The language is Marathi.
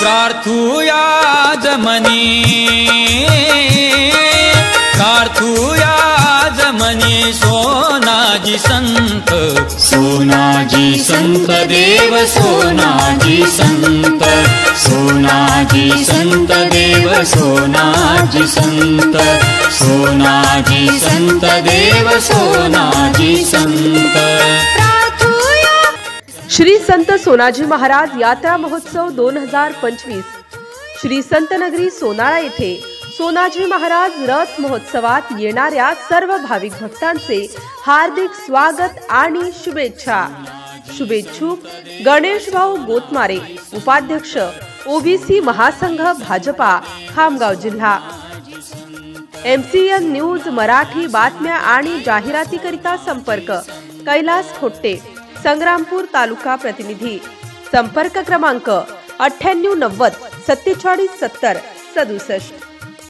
प्रार्थूया जमनी सोनाजी संत देव सोनाजी संत देव सोनाजी संत देव सोनाजी संत। श्री संत सोनाजी महाराज यात्रा महोत्सव 2025 श्री संत नगरी सोनाळा येथे सोनाजी महाराज रथ महोत्सवात येणाऱ्या सर्व भाविक भक्तांचे हार्दिक स्वागत आणि शुभेच्छा। शुभेच्छुक गणेश भाऊ गोतमारे, उपाध्यक्ष ओबीसी महासंघ भाजपा खामगाव जिल्हा। MCN न्यूज मराठी बातम्या आणि जाहिरातीकरिता संपर्क कैलास खोट्टे, संग्रामपूर तालुका प्रतिनिधी। संपर्क क्रमांक 9890 4770 67।